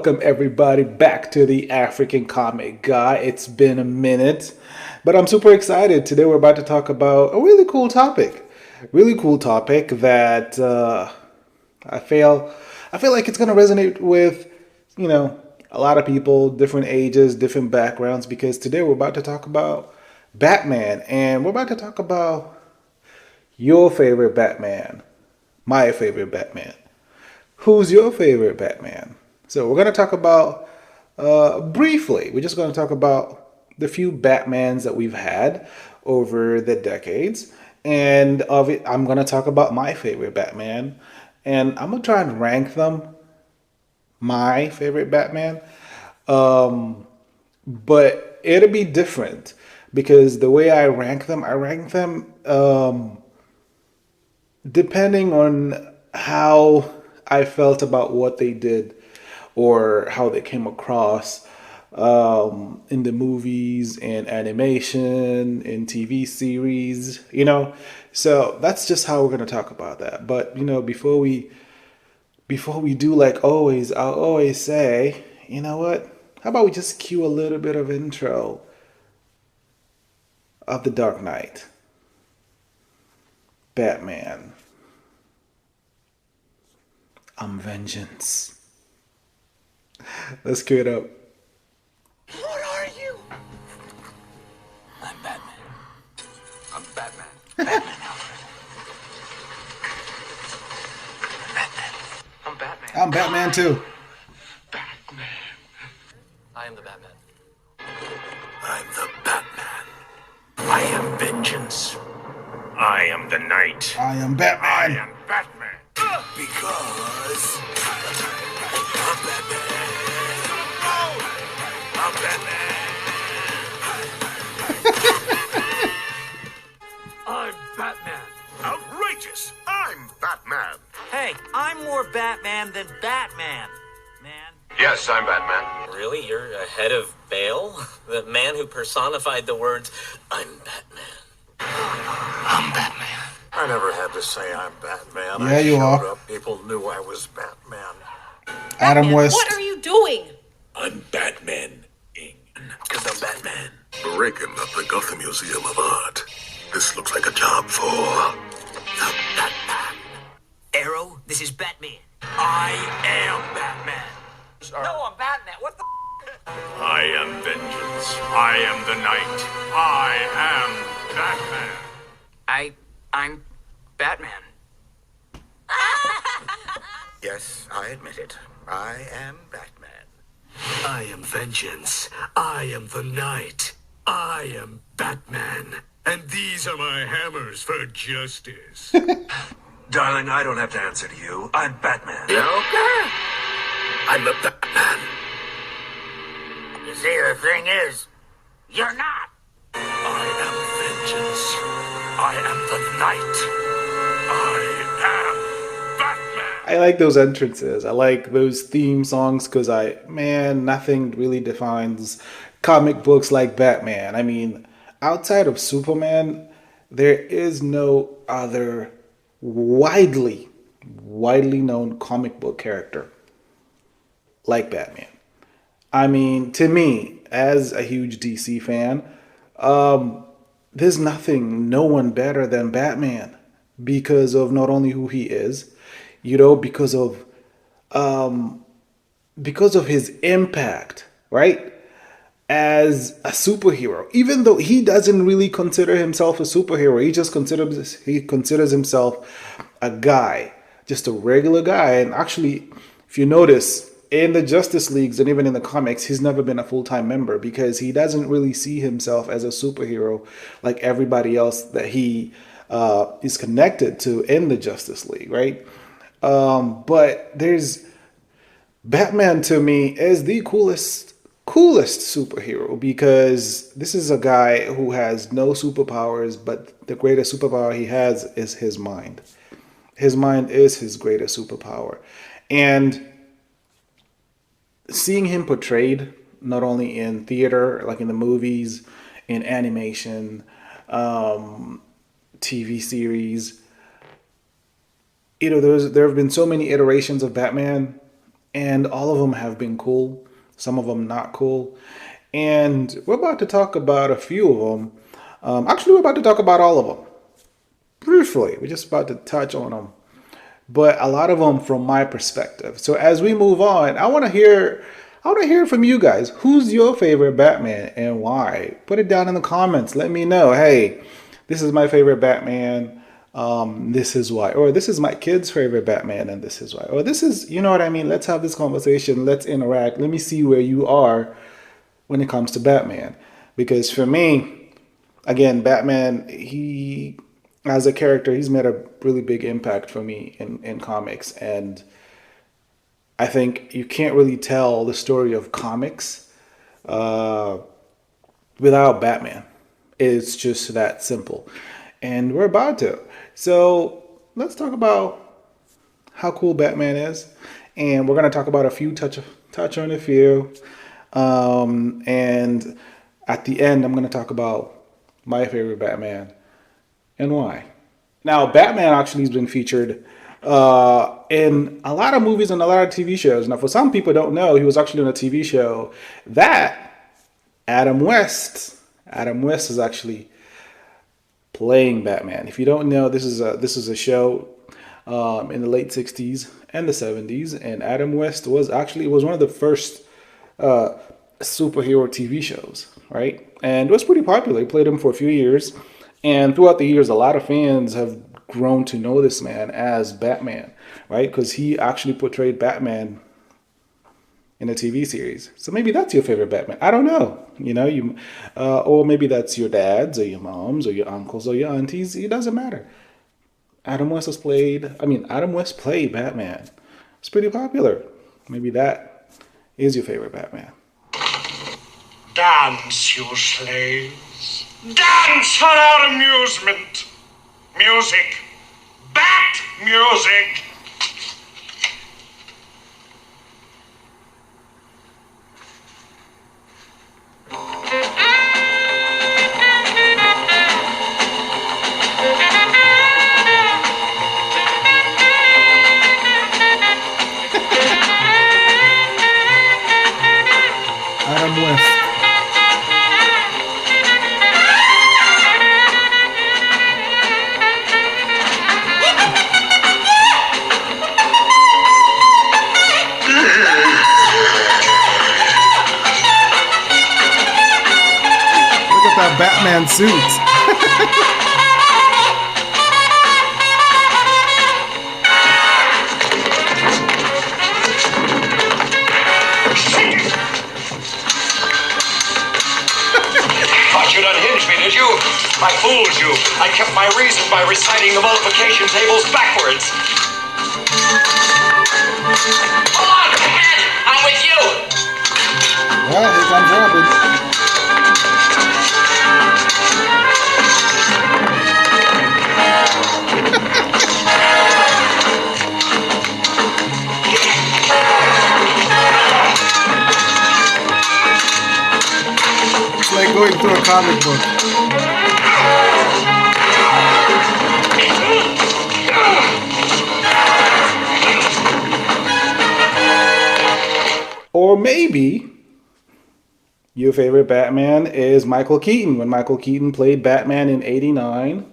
Welcome everybody back to the African Comic Guy. It's been a minute, but I'm super excited. Today we're about to talk about a really cool topic. Really cool topic that I feel I feel like it's going to resonate with, you know, a lot of people, different ages, different backgrounds because today we're about to talk about Batman and we're about to talk about your favorite Batman, my favorite Batman. Who's your favorite Batman? So we're going to talk about briefly. We're just going to talk about the few Batmans that we've had over the decades, and of it, I'm going to talk about my favorite Batman, and I'm going to try and rank them. My favorite Batman, but it'll be different because the way I rank them depending on how I felt about what they did or how they came across in the movies, in animation, in TV series, So that's just how we're gonna talk about that. But before we do like always, I'll always say, you know what? How about we just cue a little bit of intro of the Dark Knight, Batman. I'm vengeance. Let's cue it up. What are you? I'm Batman. I'm Batman. Batman, Alfred. Batman. I'm Batman. I'm Batman too. Batman. I am the Batman. I'm the Batman. I am vengeance. I am the Knight. I am I Batman. am Batman. Because I'm Batman. I'm Batman. I'm Batman. Outrageous. I'm Batman. Hey, I'm more Batman than Batman, man. Yes, I'm Batman. Really? You're ahead of Bale? The man who personified the words, I'm Batman. I'm Batman. I never had to say I'm Batman. Yeah, you are. Showed up. People knew I was Batman. Adam West. What are you doing? I'm Batman. Because I'm Batman. Breaking up the Gotham Museum of Art. This looks like a job for the Batman. Arrow, this is Batman. I am Batman. No, I'm Batman. What the I am vengeance. I am the Knight. I am Batman. I'm Batman. Yes, I admit it. I am Batman. I am vengeance. I am the night. I am Batman. And these are my hammers for justice. Darling, I don't have to answer to you. I'm Batman. Okay. I'm the Batman. You see, the thing is, you're not. I am vengeance. I am the Knight. I am Batman. I like those entrances. I like those theme songs because nothing really defines comic books like Batman. I mean, outside of Superman, there is no other widely known comic book character like Batman. I mean, to me, as a huge DC fan, there's no one better than Batman because of not only who he is, because of his impact, right? As a superhero, even though he doesn't really consider himself a superhero, he considers himself a guy, just a regular guy. And actually, if you notice, in the Justice Leagues and even in the comics, he's never been a full-time member because he doesn't really see himself as a superhero like everybody else that he is connected to in the Justice League, right? But there's Batman to me is the coolest superhero because this is a guy who has no superpowers, but the greatest superpower he has is his mind. His mind is his greatest superpower. And seeing him portrayed not only in theater, like in the movies, in animation, TV series, there have been so many iterations of Batman and all of them have been cool. Some of them not cool, and we're about to talk about a few of them. Actually, we're about to talk about all of them briefly. We're just about to touch on them, but a lot of them from my perspective. So as we move on, I want to hear from you guys. Who's your favorite Batman and why? Put it down in the comments. Let me know. Hey, this is my favorite Batman. This is why. Or this is my kid's favorite Batman and this is why. Or this is, you know what I mean? Let's have this conversation. Let's interact. Let me see where you are when it comes to Batman. Because for me, again, Batman, he, as a character, he's made a really big impact for me in comics. And I think you can't really tell the story of comics uh, without Batman. It's just that simple. And we're about to. So let's talk about how cool Batman is. And we're going to talk about a few, touch on a few. And at the end, I'm going to talk about my favorite Batman and why. Now, Batman actually has been featured in a lot of movies and a lot of TV shows. Now, for some people don't know, he was actually on a TV show that Adam West is actually playing Batman. If you don't know, this is a show in the late '60s and the '70s, and Adam West was one of the first superhero TV shows, right? And it was pretty popular. He played him for a few years, and throughout the years, a lot of fans have grown to know this man as Batman, right? Because he actually portrayed Batman in a TV series. So maybe that's your favorite Batman. I don't know. Or maybe that's your dad's or your mom's or your uncle's or your aunties. It doesn't matter. Adam West played Batman. It's pretty popular. Maybe that is your favorite Batman. Dance, you slaves. Dance for our amusement. Music. Bat music. Adam West. Look at that Batman suit. Thought you'd unhinge me, did you? I fooled you. I kept my reason by reciting the multiplication tables backwards. Hold on, Batman! I'm with you! Well, here comes Robin. It's like going through a comic book. Or maybe your favorite Batman is Michael Keaton, when Michael Keaton played Batman in '89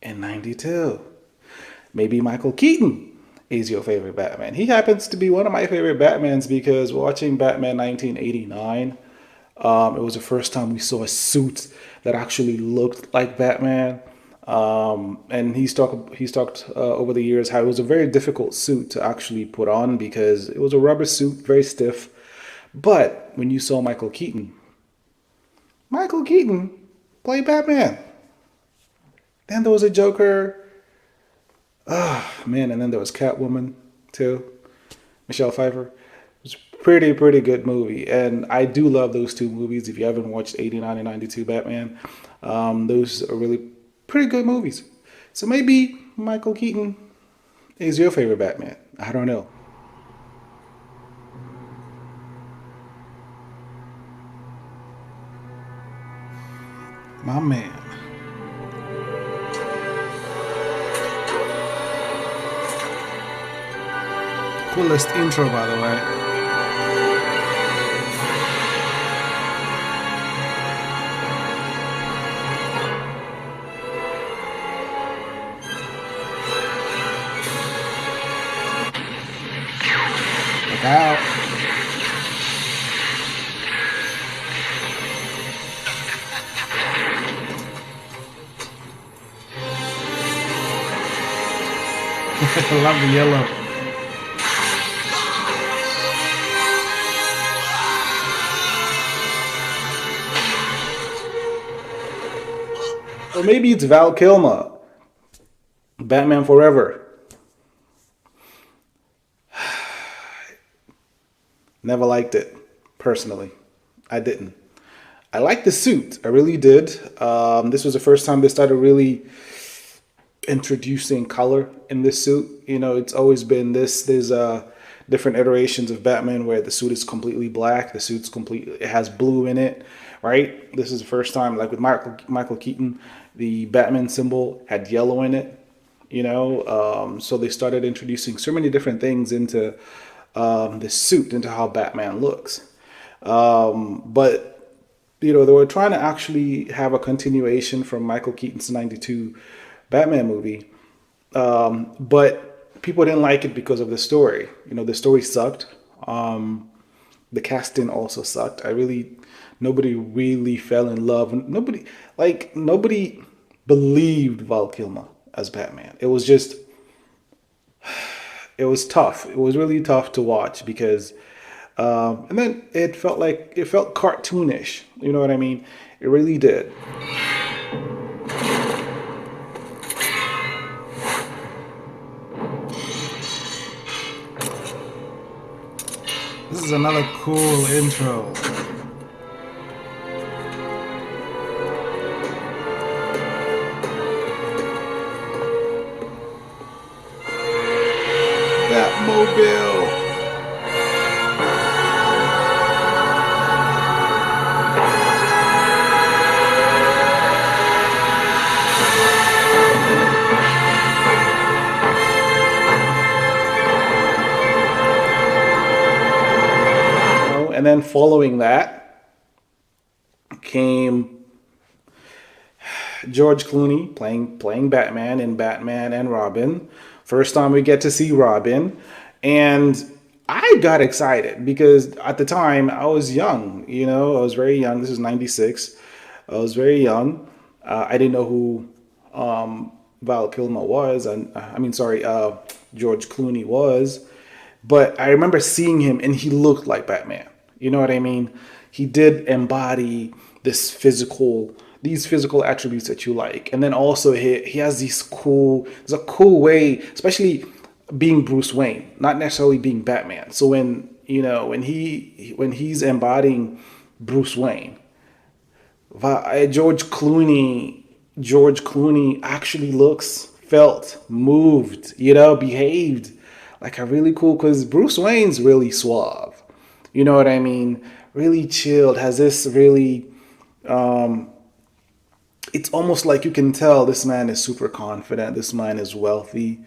and '92. Maybe Michael Keaton is your favorite Batman. He happens to be one of my favorite Batmans because watching Batman 1989, it was the first time we saw a suit that actually looked like Batman. And he's talked over the years how it was a very difficult suit to actually put on because it was a rubber suit, very stiff. But when you saw Michael Keaton played Batman. Then there was a Joker. Man, and then there was Catwoman too, Michelle Pfeiffer. It was a pretty good movie, and I do love those two movies. If you haven't watched '89 and '92 Batman, those are really pretty good movies. So maybe Michael Keaton is your favorite Batman. I don't know. My man. Coolest intro, by the way. Look out. I love the yellow. Or maybe it's Val Kilmer, Batman Forever. Never liked it, personally. I didn't. I liked the suit. I really did. This was the first time they started really introducing color in this suit. You know, it's always been this. There's different iterations of Batman where the suit is completely black. The suit's completely, it has blue in it, right? This is the first time, like with Michael Keaton, the Batman symbol had yellow in it. You know, so they started introducing so many different things into this suit, into how Batman looks. But you know, they were trying to actually have a continuation from Michael Keaton's '92 Batman movie, but people didn't like it because of the story. You know, the story sucked. The casting also sucked. Nobody really fell in love. Nobody believed Val Kilmer as Batman. It was just, it was tough. It was really tough to watch because, and then it felt cartoonish. You know what I mean? It really did. This is another cool intro. Batmobile. And then following that came George Clooney playing Batman in Batman and Robin. First time we get to see Robin, and I got excited because at the time I was young. You know, I was very young. This is '96. I was very young. I didn't know who Val Kilmer was, and George Clooney was. But I remember seeing him, and he looked like Batman. You know what I mean? He did embody these physical attributes that you like. And then also he has there's a cool way, especially being Bruce Wayne, not necessarily being Batman. So when he's embodying Bruce Wayne, George Clooney actually moved, behaved like a really cool, because Bruce Wayne's really suave. You know what I mean? Really chilled, has this really, it's almost like you can tell this man is super confident. This man is wealthy.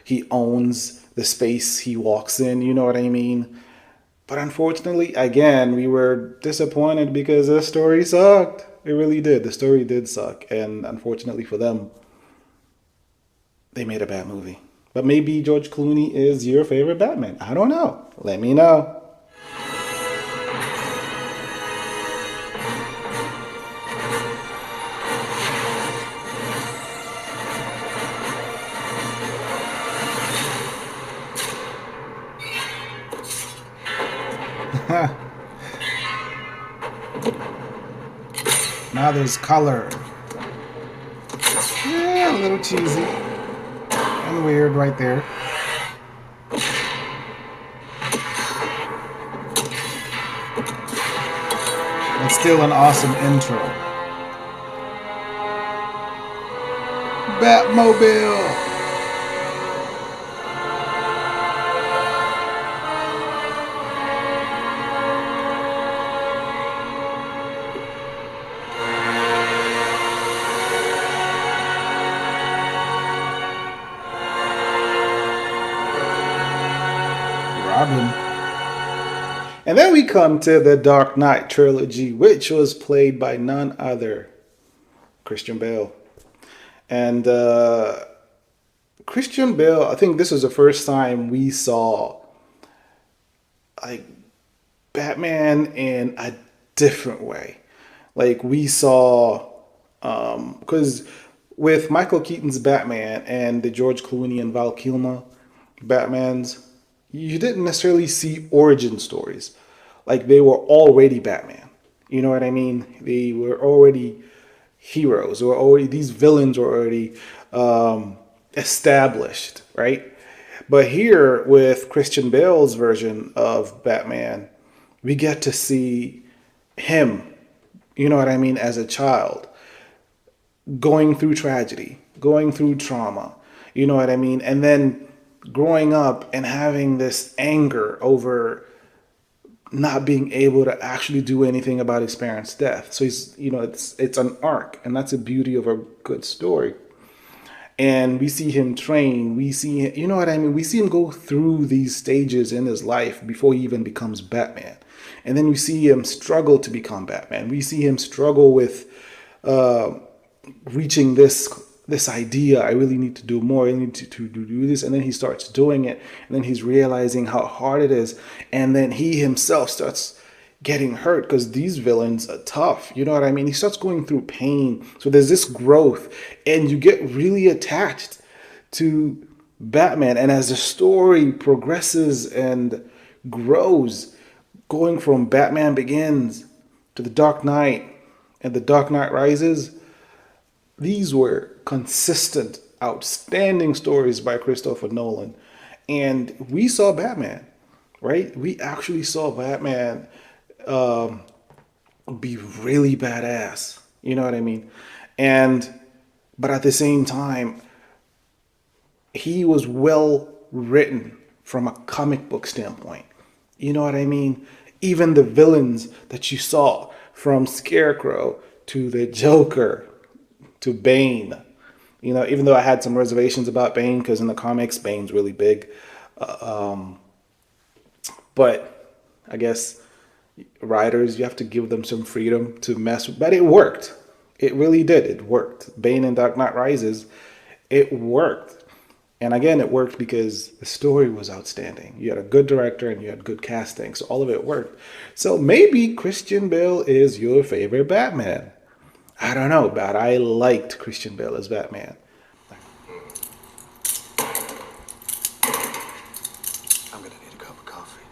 He owns the space he walks in. You know what I mean? But unfortunately, again, we were disappointed because the story sucked. It really did. The story did suck. And unfortunately for them, they made a bad movie. But maybe George Clooney is your favorite Batman. I don't know. Let me know. Now there's color. Yeah, a little cheesy and weird right there. But still an awesome intro. Batmobile. Robin. And then we come to the Dark Knight trilogy, which was played by none other Christian Bale. And Christian Bale, I think this was the first time we saw like Batman in a different way. Like we saw, because with Michael Keaton's Batman and the George Clooney and Val Kilmer Batmans, you didn't necessarily see origin stories. Like they were already Batman. You know what I mean? They were already heroes. They were already, these villains were already established, right? But here with Christian Bale's version of Batman, we get to see him, you know what I mean, as a child, going through tragedy, going through trauma, you know what I mean? And then growing up and having this anger over not being able to actually do anything about his parents' death. So he's, you know, it's an arc, and that's the beauty of a good story. And we see him train, we see him, you know what I mean? We see him go through these stages in his life before he even becomes Batman. And then we see him struggle to become Batman. We see him struggle with reaching this idea. I really need to do more. I need to do this. And then he starts doing it. And then he's realizing how hard it is. And then he himself starts getting hurt because these villains are tough. You know what I mean? He starts going through pain. So there's this growth. And you get really attached to Batman. And as the story progresses and grows, going from Batman Begins to The Dark Knight and The Dark Knight Rises, these were consistent, outstanding stories by Christopher Nolan. And we saw Batman, right? We actually saw Batman be really badass. You know what I mean? But at the same time, he was well written from a comic book standpoint. You know what I mean? Even the villains that you saw, from Scarecrow to the Joker to Bane. You know, even though I had some reservations about Bane because in the comics, Bane's really big. But I guess writers, you have to give them some freedom to mess with. But it worked. It really did. It worked. Bane and Dark Knight Rises, it worked. And again, it worked because the story was outstanding. You had a good director and you had good casting. So all of it worked. So maybe Christian Bale is your favorite Batman. I don't know, but I liked Christian Bale as Batman. I'm gonna need a cup of coffee.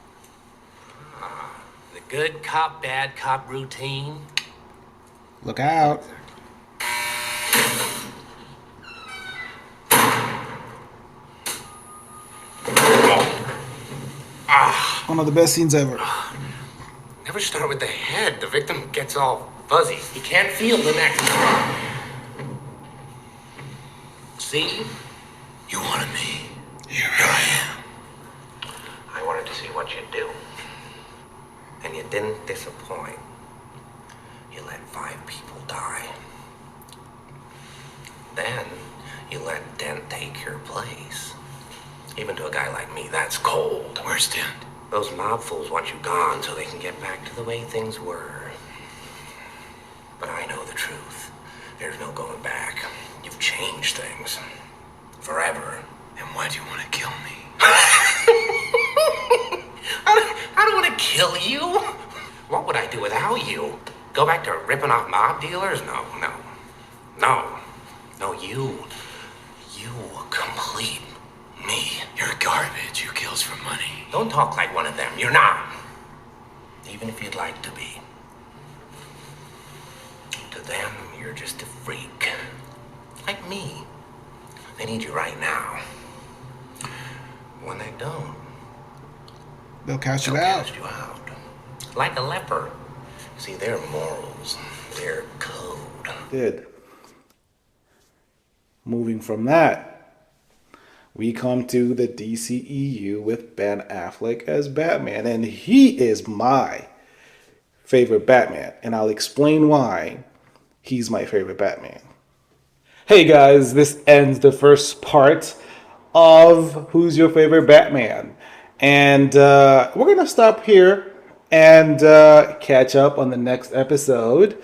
The good cop, bad cop routine. Look out. One of the best scenes ever. Never start with the head. The victim gets all fuzzy. He can't feel the neck. See? You wanted me. Here I am. I wanted to see what you'd do. And you didn't disappoint. You let 5 people die. Then you let Dent take your place. Even to a guy like me, that's cold. Where's Dent? Those mob fools want you gone so they can get back to the way things were. But I know the truth. There's no going back. You've changed things. Forever. And why do you want to kill me? I don't want to kill you. What would I do without you? Go back to ripping off mob dealers? No. No, you complete me. You're garbage. You kills for money. Don't talk like one of them. You're not. Even if you'd like to be. To them, you're just a freak. Like me. They need you right now. When they don't, They'll cast you they'll out. cast you out. Like a leper. See, their morals, their code. Did. Moving from that, we come to the DCEU with Ben Affleck as Batman, and he is my favorite Batman, and I'll explain why he's my favorite Batman. Hey guys, this ends the first part of Who's Your Favorite Batman? And we're going to stop here and catch up on the next episode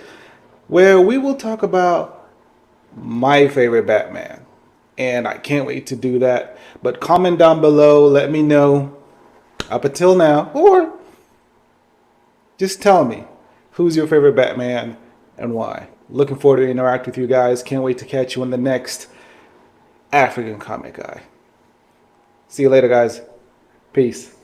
where we will talk about my favorite Batman. And I can't wait to do that. But comment down below, let me know up until now, or just tell me who's your favorite Batman and why. Looking forward to interact with you guys. Can't wait to catch you in the next African Comic Guy. See you later, guys. Peace.